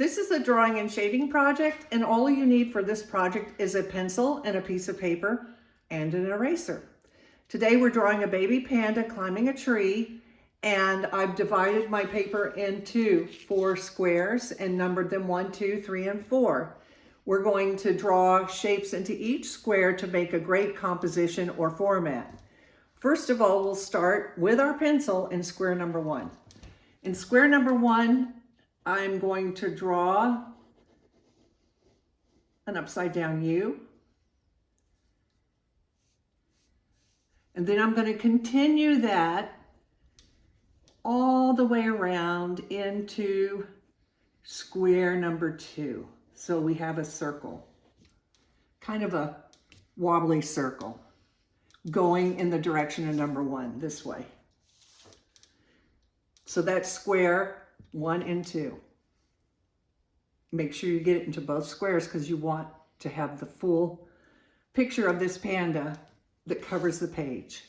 This is a drawing and shading project, and all you need for this project is a pencil and a piece of paper and an eraser. Today we're drawing a baby panda climbing a tree, and I've divided my paper into 4 squares and numbered them 1, 2, 3, and 4. We're going to draw shapes into each square to make a great composition or format. First of all, we'll start with our pencil in square number 1. In square number 1, I'm going to draw an upside down U. And then I'm going to continue that all the way around into square number 2. So we have a circle, kind of a wobbly circle, going in the direction of number 1, this way. So that's square 1 and 2. Make sure you get it into both squares because you want to have the full picture of this panda that covers the page.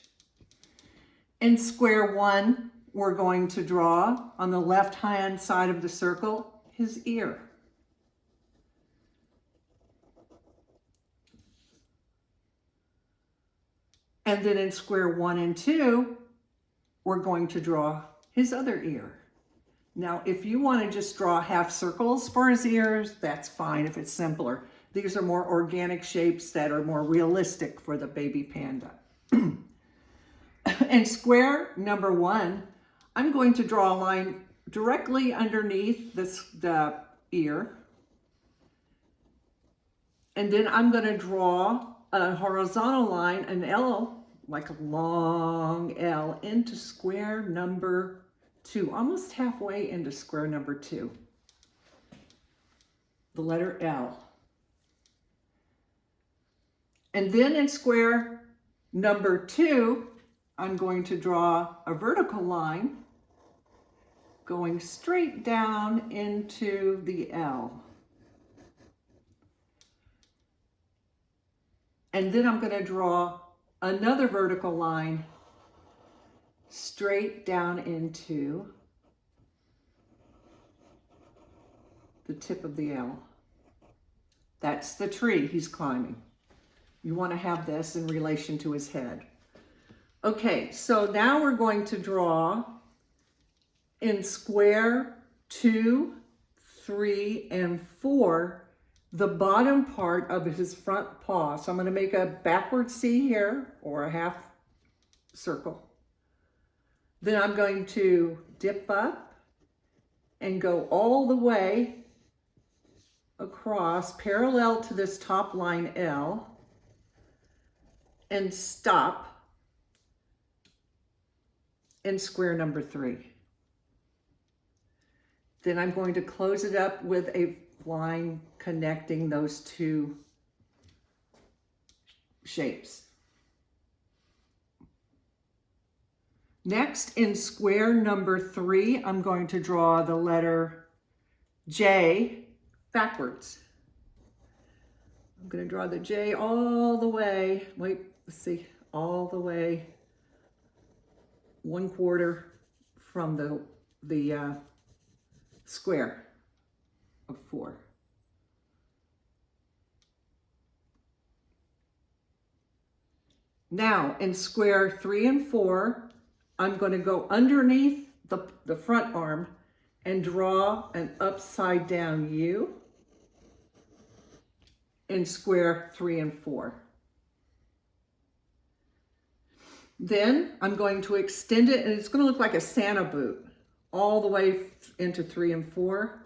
In square 1, we're going to draw on the left-hand side of the circle his ear. And then in square 1 and 2, we're going to draw his other ear. Now, if you want to just draw half circles for his ears, that's fine if it's simpler. These are more organic shapes that are more realistic for the baby panda. In square number 1, I'm going to draw a line directly underneath the ear. And then I'm going to draw a horizontal line, an L, like a long L, into square number 2, almost halfway into square number 2. The letter L. And then in square number 2, I'm going to draw a vertical line going straight down into the L. And then I'm going to draw another vertical line straight down into the tip of the L. That's the tree he's climbing. You want to have this in relation to his head. Okay, so now we're going to draw in square 2, 3, and 4 the bottom part of his front paw. So I'm going to make a backward C here, or a half circle. Then I'm going to dip up and go all the way across parallel to this top line L and stop in square number 3. Then I'm going to close it up with a line connecting those 2 shapes. Next, in square number 3, I'm going to draw the letter J backwards. I'm going to draw the J all the way, all the way 1/4 from the square of 4. Now, in square 3 and 4, I'm going to go underneath the front arm and draw an upside down U in square 3 and 4. Then I'm going to extend it, and it's going to look like a Santa boot all the way into 3 and 4.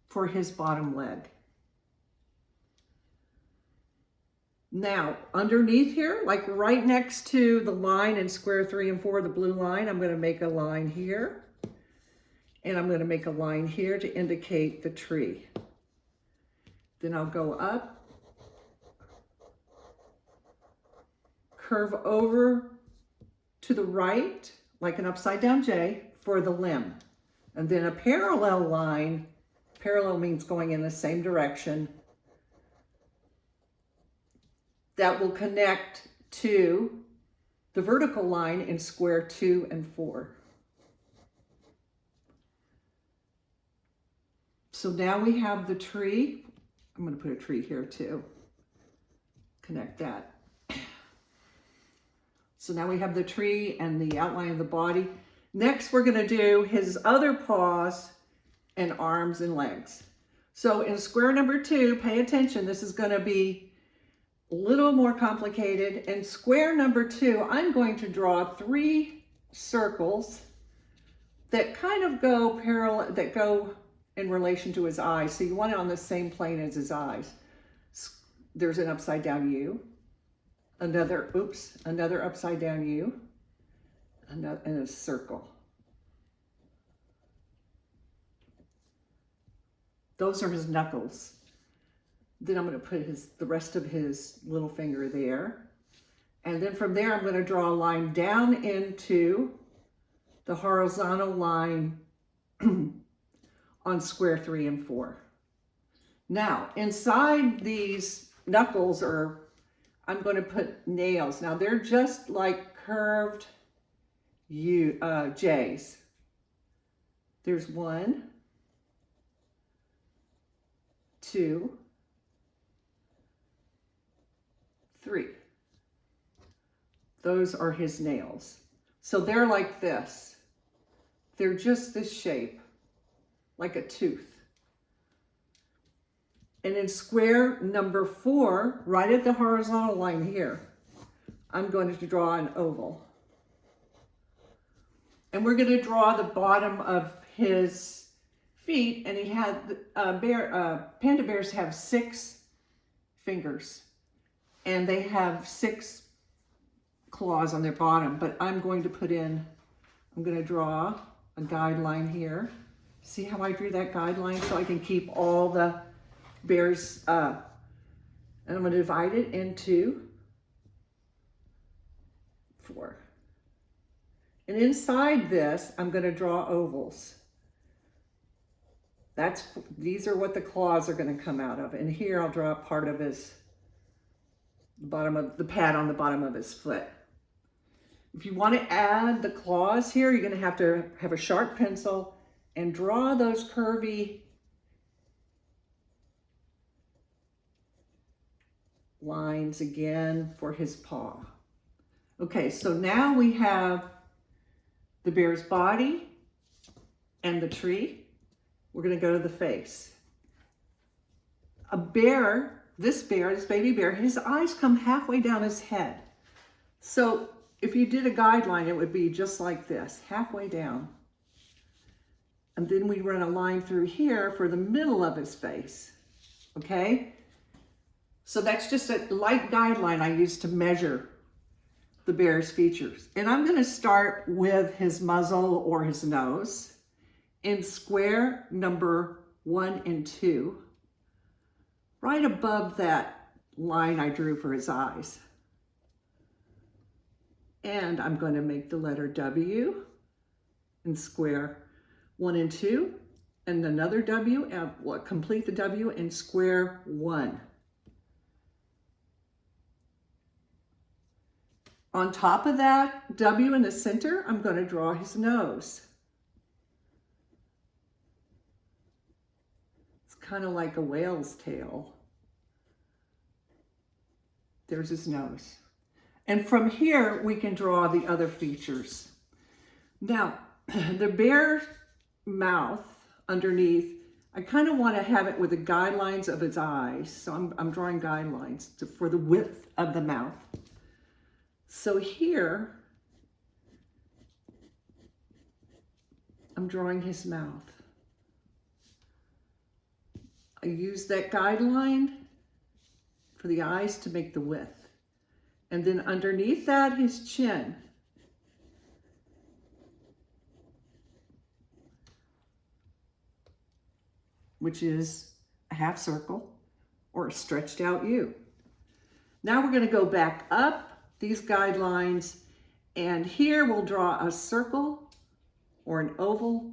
For his bottom leg. Now, underneath here, like right next to the line in square 3 and 4, the blue line, I'm going to make a line here. And I'm going to make a line here to indicate the tree. Then I'll go up, curve over to the right, like an upside down J, for the limb. And then a parallel line, parallel means going in the same direction, that will connect to the vertical line in square 2 and 4. So now we have the tree. I'm going to put a tree here too. Connect that. So now we have the tree and the outline of the body. Next, we're going to do his other paws and arms and legs. So in square number 2, pay attention. This is going to be a little more complicated. In square number 2, I'm going to draw 3 circles that kind of go parallel, that go in relation to his eyes. So you want it on the same plane as his eyes. There's an upside down U, another upside down U, and a circle. Those are his knuckles. Then I'm going to put the rest of his little finger there. And then from there, I'm going to draw a line down into the horizontal line on square 3 and 4. Now, inside these knuckles I'm going to put nails. Now, they're just like curved J's. There's 1, 2, 3. Those are his nails. So they're like this. They're just this shape, like a tooth. And in square number 4, right at the horizontal line here, I'm going to draw an oval. And we're going to draw the bottom of his feet, and he had panda bears have 6 fingers, and they have 6 claws on their bottom. But I'm going to draw a guideline here. See how I drew that guideline so I can keep all the bears and I'm going to divide it into 4. And inside this, I'm going to draw ovals. These are what the claws are going to come out of. And here I'll draw part of his bottom of the pad on the bottom of his foot. If you want to add the claws here, you're going to have a sharp pencil and draw those curvy lines again for his paw. Okay, so now we have the bear's body and the tree. We're going to go to the face. This baby bear, his eyes come halfway down his head. So if you did a guideline, it would be just like this, halfway down. And then we run a line through here for the middle of his face, okay? So that's just a light guideline I use to measure the bear's features. And I'm going to start with his muzzle or his nose in square number 1 and 2, right above that line I drew for his eyes. And I'm going to make the letter W in square 1 and 2, and another W, and complete the W in square 1. On top of that W in the center, I'm going to draw his nose. It's kind of like a whale's tail. There's his nose. And from here, we can draw the other features. Now, the bear's mouth underneath, I kind of want to have it with the guidelines of its eyes. So I'm drawing guidelines for the width of the mouth. So here, I'm drawing his mouth. I use that guideline for the eyes to make the width. And then underneath that, his chin. Which is a half circle or a stretched out U. Now we're going to go back up these guidelines, and here we'll draw a circle or an oval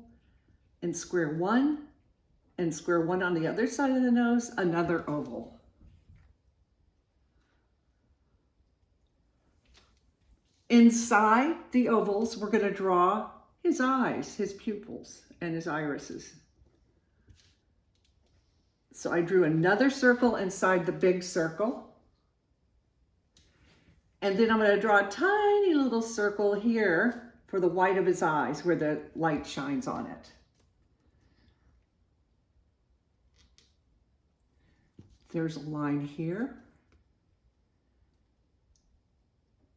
in square 1, and square 1 on the other side of the nose, another oval. Inside the ovals, we're going to draw his eyes, his pupils, and his irises. So I drew another circle inside the big circle. And then I'm going to draw a tiny little circle here for the white of his eyes where the light shines on it. There's a line here.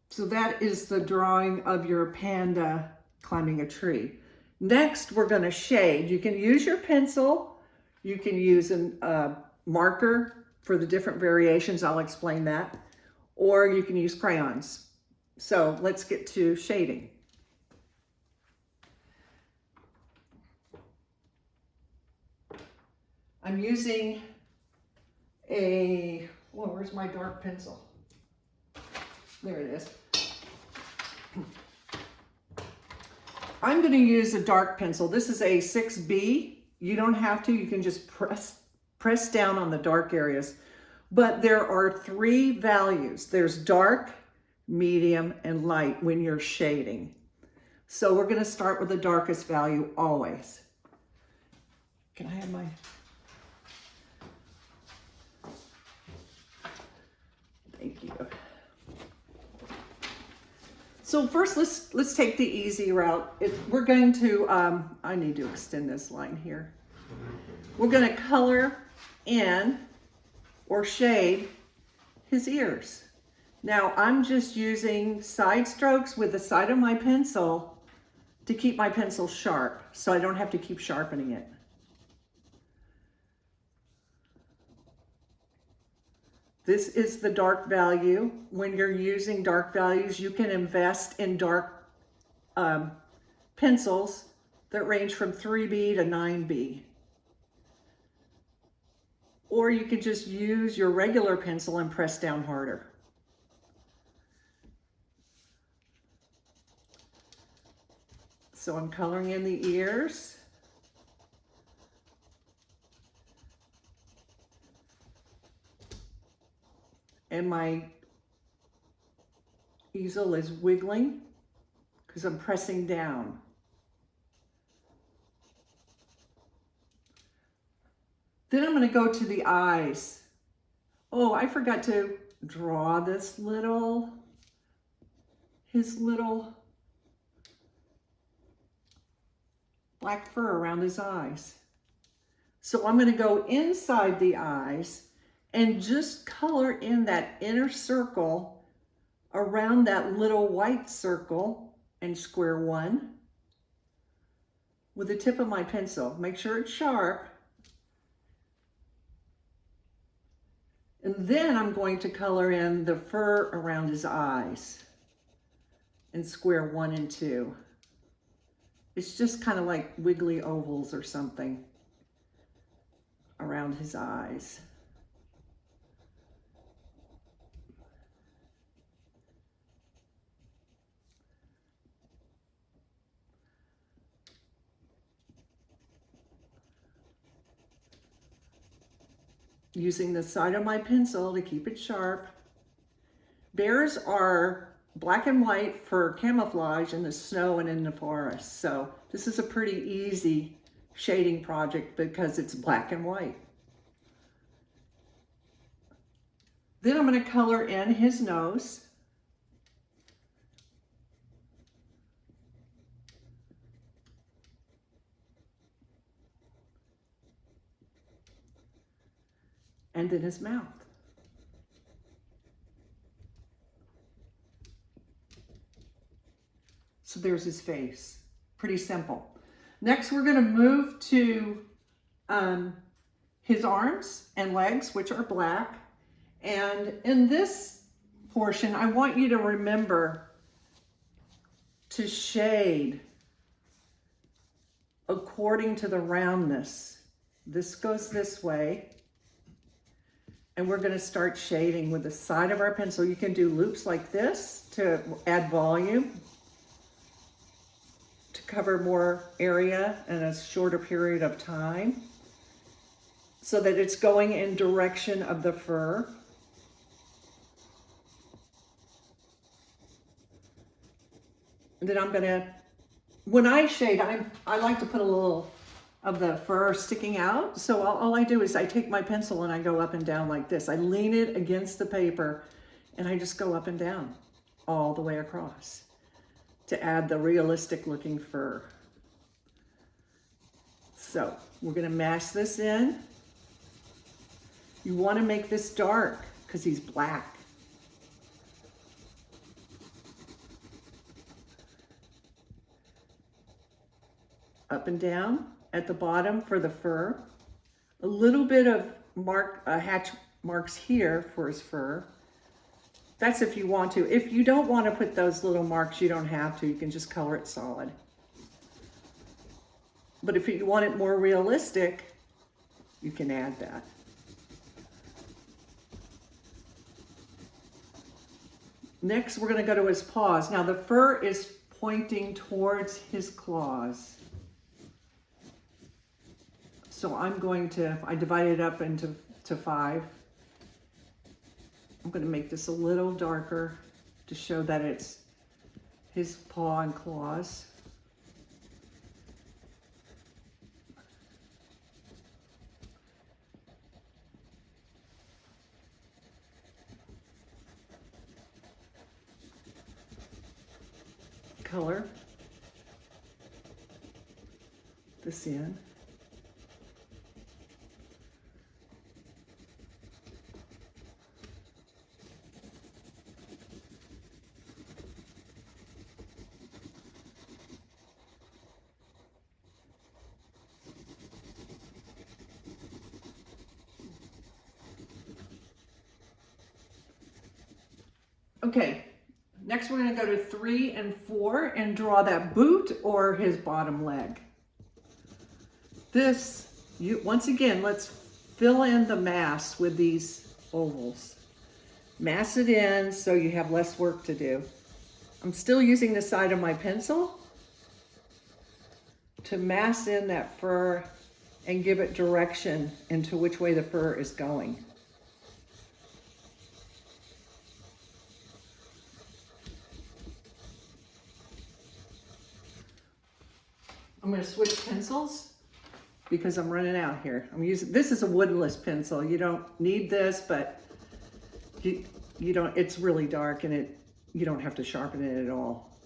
So that is the drawing of your panda climbing a tree. Next, we're going to shade. You can use your pencil. You can use a marker for the different variations. I'll explain that. Or you can use crayons. So let's get to shading. I'm using where's my dark pencil? There it is. I'm going to use a dark pencil. This is a 6B. You don't have to. You can just press down on the dark areas. But there are 3 values. There's dark, medium, and light when you're shading. So we're going to start with the darkest value always. Can I have my... Thank you. So first, let's take the easy route. We're going to, I need to extend this line here. We're going to color in or shade his ears. Now I'm just using side strokes with the side of my pencil to keep my pencil sharp, so I don't have to keep sharpening it. This is the dark value. When you're using dark values, you can invest in dark pencils that range from 3B to 9B. Or you can just use your regular pencil and press down harder. So I'm coloring in the ears. And my easel is wiggling because I'm pressing down. Then I'm going to go to the eyes. Oh, I forgot to draw this his little black fur around his eyes. So I'm going to go inside the eyes and just color in that inner circle around that little white circle and square 1 with the tip of my pencil. Make sure it's sharp. And then I'm going to color in the fur around his eyes and square 1 and 2. It's just kind of like wiggly ovals or something around his eyes. Using the side of my pencil to keep it sharp. Bears are black and white for camouflage in the snow and in the forest. So this is a pretty easy shading project because it's black and white. Then I'm going to color in his nose. And in his mouth. So there's his face. Pretty simple. Next, we're going to move to his arms and legs, which are black. And in this portion, I want you to remember to shade according to the roundness. This goes this way. And we're going to start shading with the side of our pencil. You can do loops like this to add volume, to cover more area in a shorter period of time, so that it's going in direction of the fur. then I'm gonna, when I shade, I like to put a little of the fur sticking out. So all I do is I take my pencil and I go up and down like this. I lean it against the paper and I just go up and down all the way across to add the realistic looking fur. So we're gonna mask this in. You wanna make this dark because he's black. Up and down at the bottom for the fur. A little bit of hatch marks here for his fur. That's if you want to. If you don't want to put those little marks, you don't have to. You can just color it solid. But if you want it more realistic, you can add that. Next, we're going to go to his paws. Now the fur is pointing towards his claws. So I'm going to, I divide it up into 5. I'm going to make this a little darker to show that it's his paw and claws. Color this in. Okay, next we're going to go to 3 and 4 and draw that boot or his bottom leg. This, once again, let's fill in the mass with these ovals. Mass it in so you have less work to do. I'm still using the side of my pencil to mass in that fur and give it direction into which way the fur is going. I'm going to switch pencils because I'm running out here. I'm using, this is a woodless pencil. You don't need this, but you don't, it's really dark and you don't have to sharpen it at all.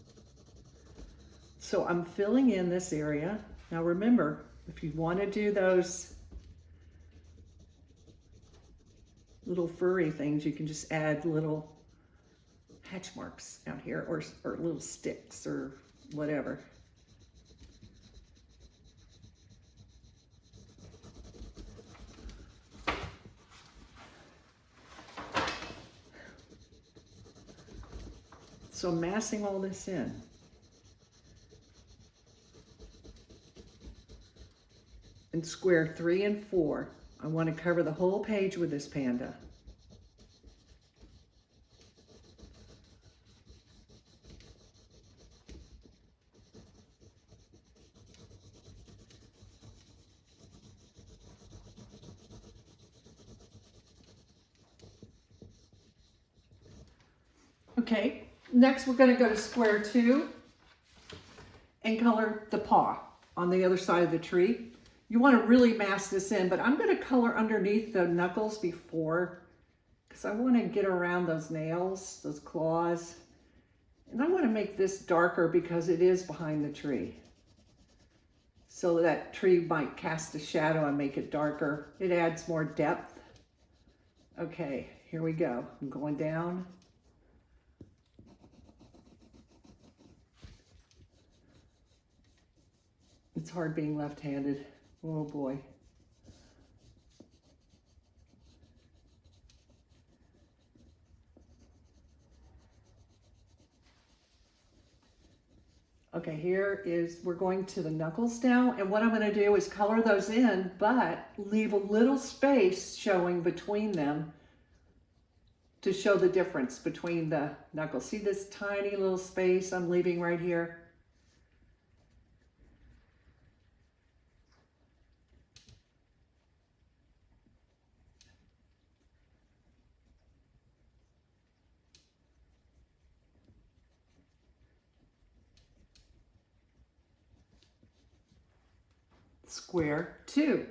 So I'm filling in this area. Now remember, if you want to do those little furry things, you can just add little hatch marks out here or little sticks or whatever. So I'm massing all this in. In square 3 and 4, I want to cover the whole page with this panda. Okay, next we're going to go to square 2 and color the paw on the other side of the tree. You want to really mask this in, but I'm going to color underneath the knuckles before because I want to get around those nails, those claws. And I want to make this darker because it is behind the tree. So that tree might cast a shadow and make it darker. It adds more depth. Okay, here we go. I'm going down. It's hard being left-handed. Oh boy. Okay, we're going to the knuckles now, and what I'm going to do is color those in, but leave a little space showing between them to show the difference between the knuckles. See this tiny little space I'm leaving right here? square 2.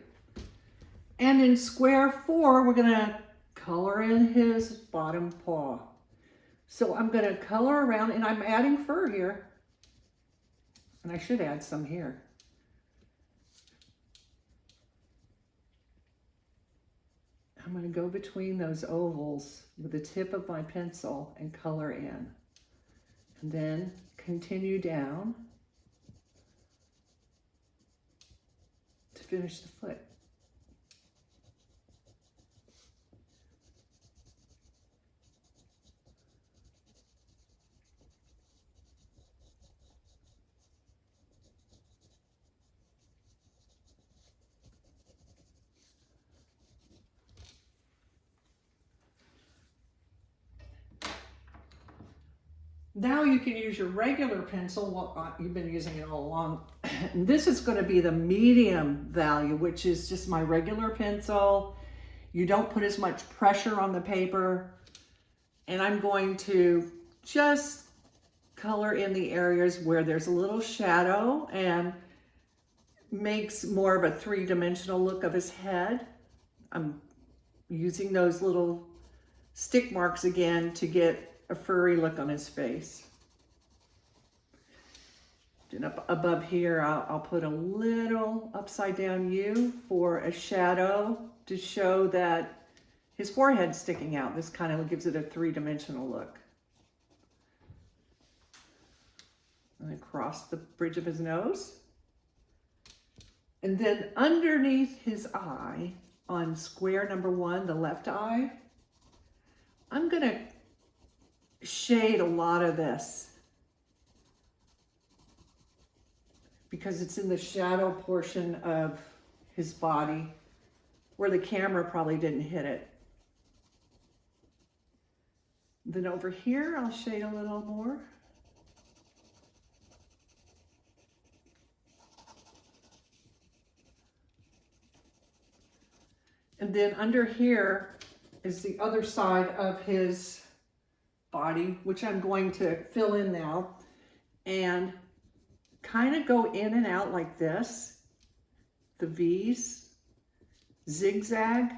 And in square 4, we're gonna color in his bottom paw. So I'm gonna color around, and I'm adding fur here. And I should add some here. I'm going to go between those ovals with the tip of my pencil and color in. And then continue down to finish the foot. Now you can use your regular pencil. Well, you've been using it all along. This is going to be the medium value, which is just my regular pencil. You don't put as much pressure on the paper. And I'm going to just color in the areas where there's a little shadow and makes more of a three-dimensional look of his head. I'm using those little stick marks again to get a furry look on his face. And up above here, I'll put a little upside down U for a shadow to show that his forehead's sticking out. This kind of gives it a three-dimensional look. And across the bridge of his nose. And then underneath his eye, on square number 1, the left eye, I'm gonna shade a lot of this because it's in the shadow portion of his body where the camera probably didn't hit it. Then over here, I'll shade a little more. And then under here is the other side of his body, which I'm going to fill in now and kind of go in and out like this, the V's, zigzag,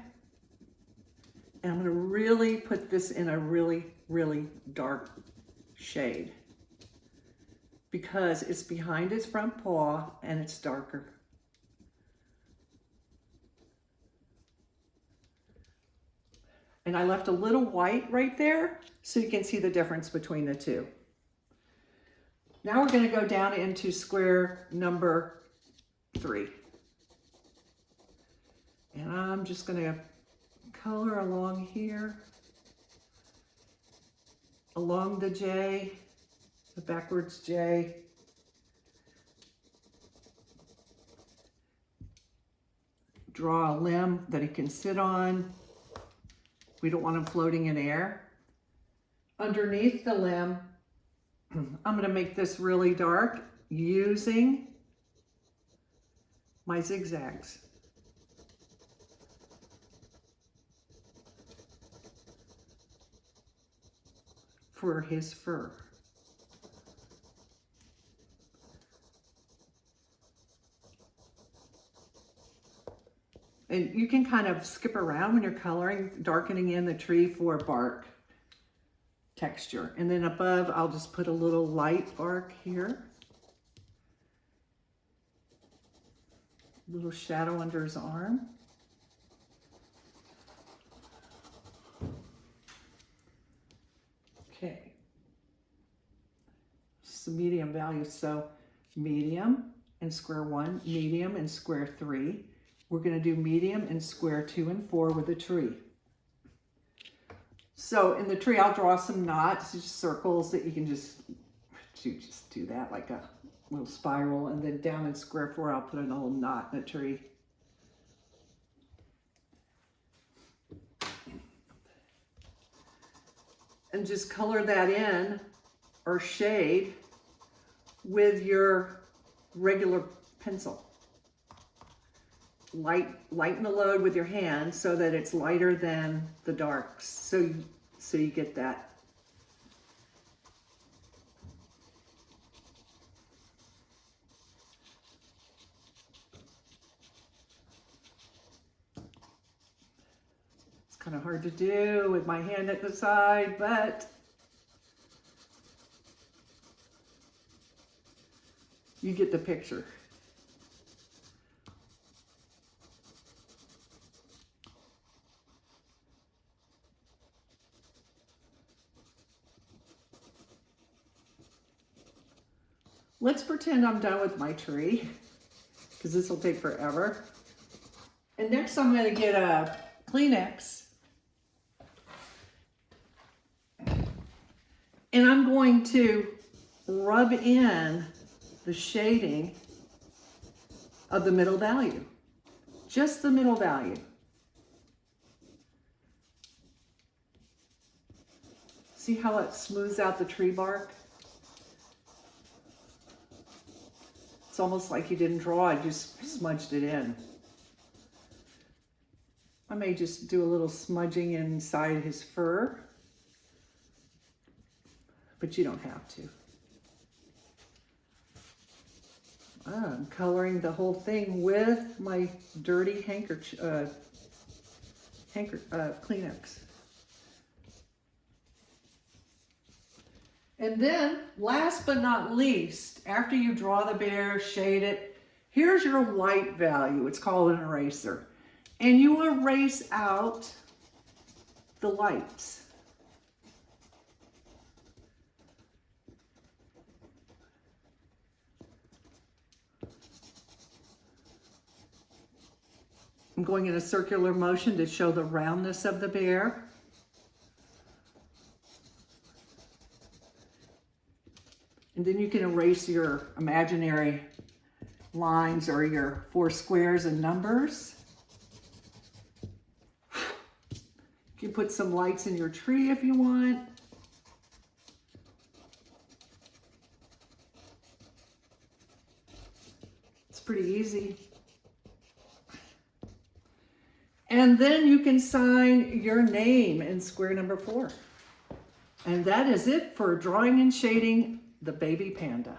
and I'm going to really put this in a really, really dark shade because it's behind his front paw and it's darker. And I left a little white right there so you can see the difference between the two. Now we're going to go down into square number 3. And I'm just going to color along here, along the J, the backwards J. Draw a limb that he can sit on. We don't want him floating in air. Underneath the limb, I'm going to make this really dark using my zigzags. For his fur. And you can kind of skip around when you're coloring, darkening in the tree for bark texture. And then above, I'll just put a little light bark here. Little shadow under his arm. Okay. It's the medium value. So medium in square 1, medium in square 3. We're going to do medium in square 2 and 4 with a tree. So in the tree, I'll draw some knots, just circles that you can just do that like a little spiral. And then down in square 4, I'll put a little knot in a tree. And just color that in or shade with your regular pencil. Lighten the load with your hand so that it's lighter than the darks. So you get that. kind of hard to do with my hand at the side, but you get the picture. Let's pretend I'm done with my tree, because this will take forever. And next I'm going to get a Kleenex. And I'm going to rub in the shading of the middle value. Just the middle value. See how it smooths out the tree bark? It's almost like you didn't draw, I just smudged it in. I may just do a little smudging inside his fur, but you don't have to. I'm coloring the whole thing with my dirty Kleenex. And then, last but not least, after you draw the bear, shade it, here's your white value. It's called an eraser. And you erase out the lights. I'm going in a circular motion to show the roundness of the bear. And then you can erase your imaginary lines or your 4 squares and numbers. You can put some lights in your tree if you want. It's pretty easy. And then you can sign your name in square number 4. And that is it for drawing and shading the baby panda.